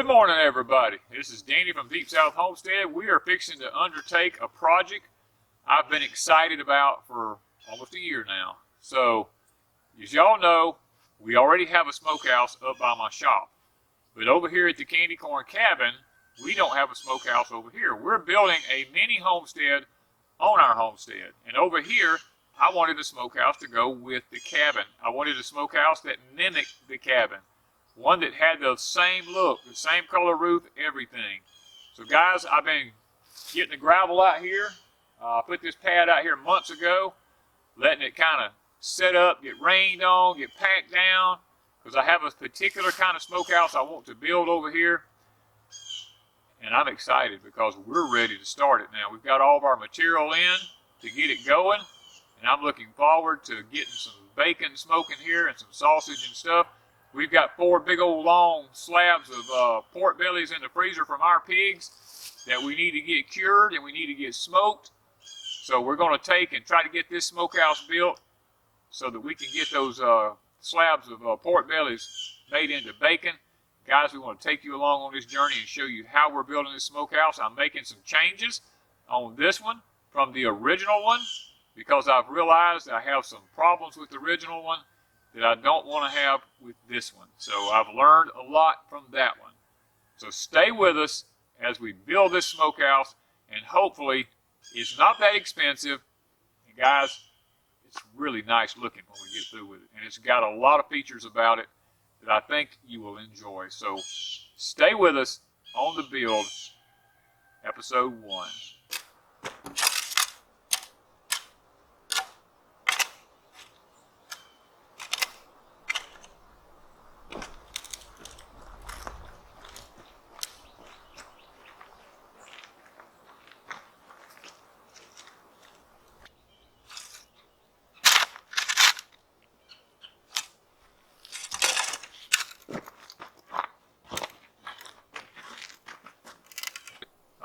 Good morning, everybody. This is Danny from Deep South Homestead. We are fixing to undertake a project I've been excited about for almost a year now. So, as y'all know, we already have a smokehouse up by my shop. But over here at the Candy Corn Cabin, we don't have a smokehouse over here. We're building a mini homestead on our homestead. And over here, I wanted the smokehouse to go with the cabin. I wanted a smokehouse that mimicked the cabin. One that had the same look, the same color roof, everything. So guys, I've been getting the gravel out here. I put this pad out here months ago, letting it kind of set up, get rained on, get packed down, because I have a particular kind of smokehouse I want to build over here. And I'm excited because we're ready to start it now. We've got all of our material in to get it going, and I'm looking forward to getting some bacon smoking here and some sausage and stuff. We've got 4 big old long slabs of pork bellies in the freezer from our pigs that we need to get cured and we need to get smoked. So we're going to take and try to get this smokehouse built so that we can get those slabs of pork bellies made into bacon. Guys, we want to take you along on this journey and show you how we're building this smokehouse. I'm making some changes on this one from the original one because I've realized I have some problems with the original one that I don't want to have with this one. So I've learned a lot from that one. So stay with us as we build this smokehouse, and hopefully it's not that expensive. And guys, it's really nice looking when we get through with it. And it's got a lot of features about it that I think you will enjoy. So stay with us on the build, episode 1.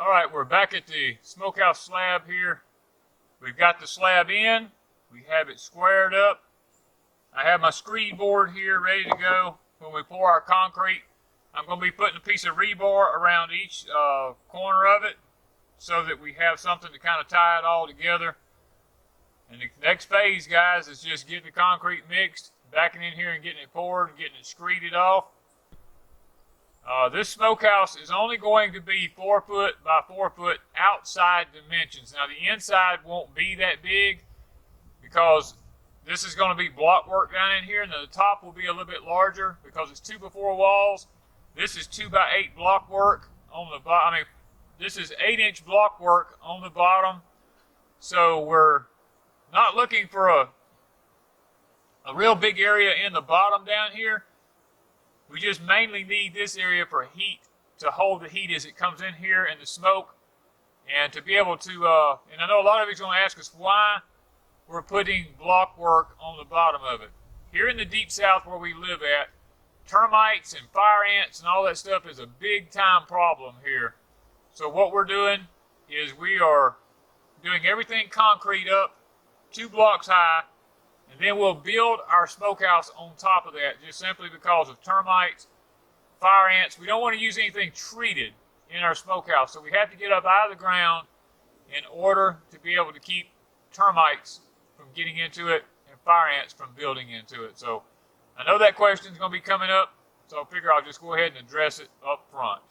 Alright, we're back at the smokehouse slab here. We've got the slab in. We have it squared up. I have my screed board here ready to go when we pour our concrete. I'm going to be putting a piece of rebar around each corner of it so that we have something to kind of tie it all together. And the next phase, guys, is just getting the concrete mixed, backing in here and getting it poured and getting it screeded off. This smokehouse is only going to be 4 foot by 4 foot outside dimensions. Now the inside won't be that big because this is going to be block work down in here, and the top will be a little bit larger because it's 2 by 4 walls. This is 2 by 8 block work on the bottom. I mean, this is 8-inch block work on the bottom. So we're not looking for a real big area in the bottom down here. We just mainly need this area for heat, to hold the heat as it comes in here and the smoke, and to be able to, and I know a lot of you are going to ask us why we're putting block work on the bottom of it. Here in the Deep South where we live at, termites and fire ants and all that stuff is a big time problem here. So what we're doing is we are doing everything concrete up 2 blocks high, and then we'll build our smokehouse on top of that, just simply because of termites, fire ants. We don't want to use anything treated in our smokehouse, so we have to get up out of the ground in order to be able to keep termites from getting into it and fire ants from building into it. So I know that question is going to be coming up, so I figure I'll just go ahead and address it up front.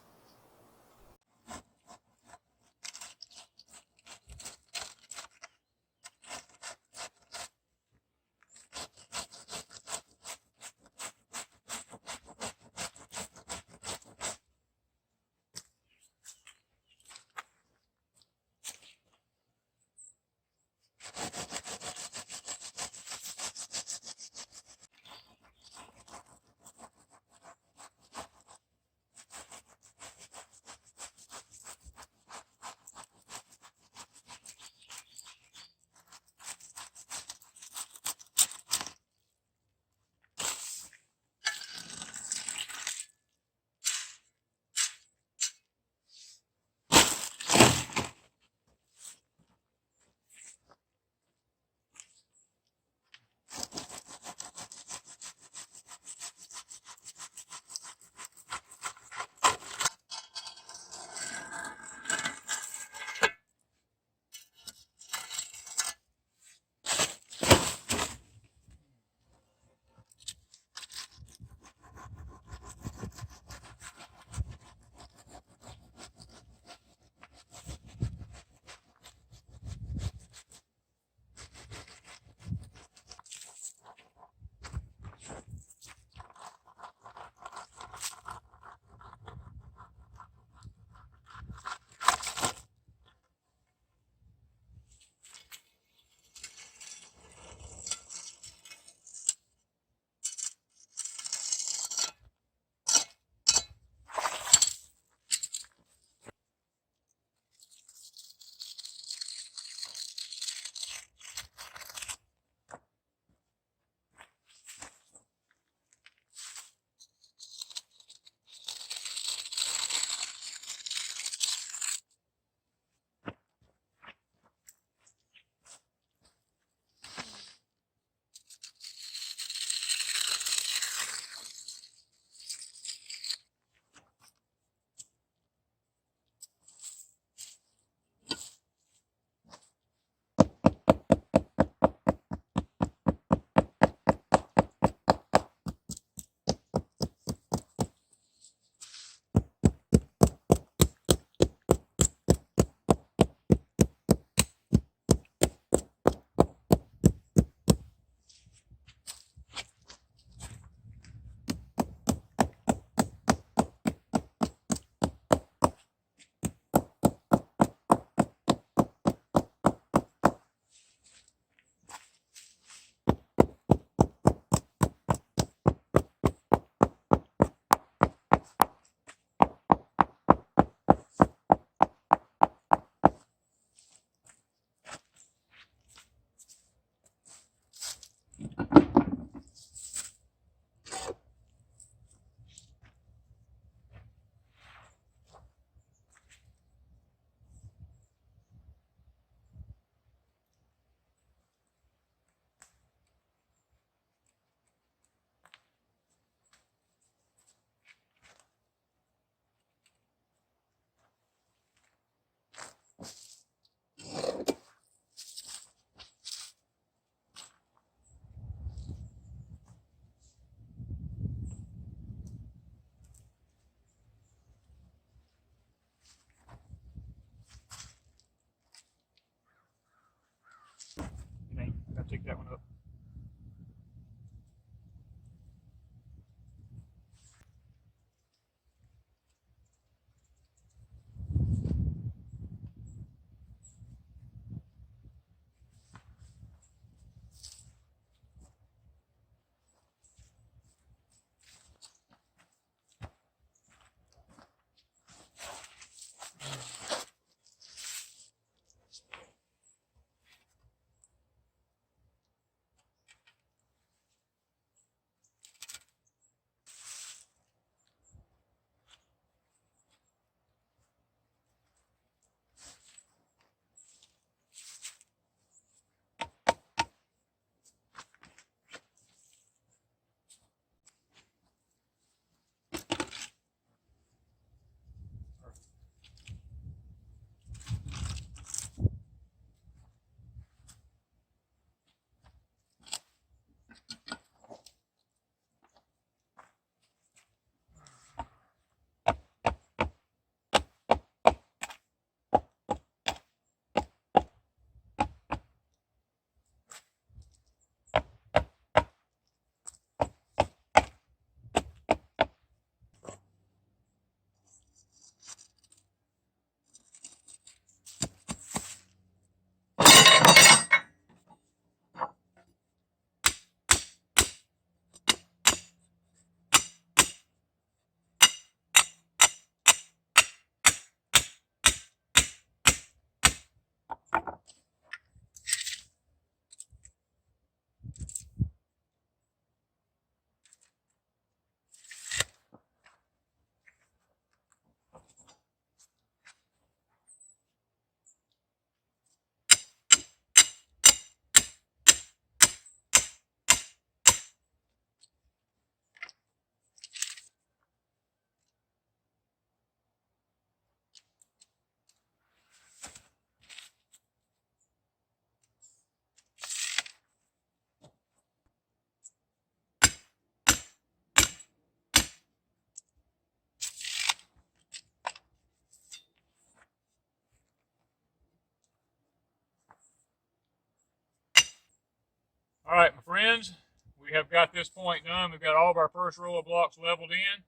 All right, my friends, we have got this point done. We've got all of our first row of blocks leveled in.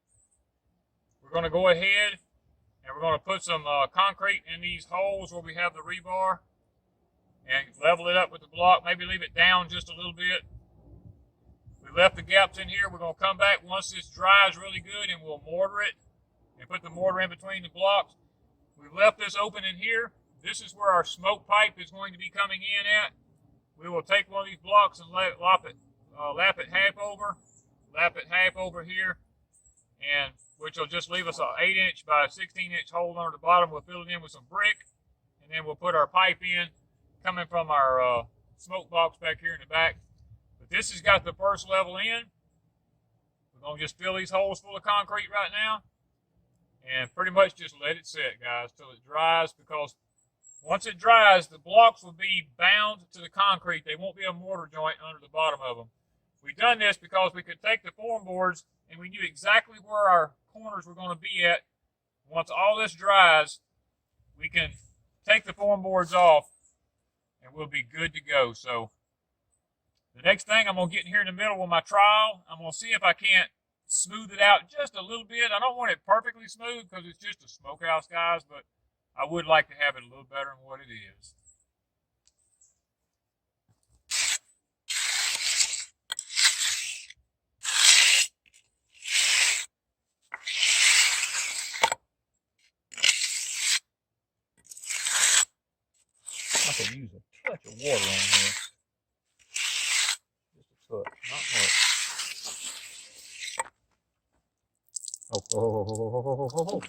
We're going to go ahead and we're going to put some concrete in these holes where we have the rebar and level it up with the block, maybe leave it down just a little bit. We left the gaps in here. We're going to come back once this dries really good and we'll mortar it and put the mortar in between the blocks. We've left this open in here. This is where our smoke pipe is going to be coming in at. We will take one of these blocks and lap it half over here, and which will just leave us an 8-inch by 16-inch hole under the bottom. We'll fill it in with some brick, and then we'll put our pipe in coming from our smoke box back here in the back. But this has got the first level in. We're going to just fill these holes full of concrete right now, and pretty much just let it sit, guys, till it dries, because once it dries, the blocks will be bound to the concrete. They won't be a mortar joint under the bottom of them. We've done this because we could take the form boards and we knew exactly where our corners were going to be at. Once all this dries, we can take the form boards off and we'll be good to go. So the next thing, I'm going to get in here in the middle with my trowel. I'm going to see if I can't smooth it out just a little bit. I don't want it perfectly smooth because it's just a smokehouse, guys, but I would like to have it a little better than what it is. I could use a touch of water on here. Just a touch, not much. Oh.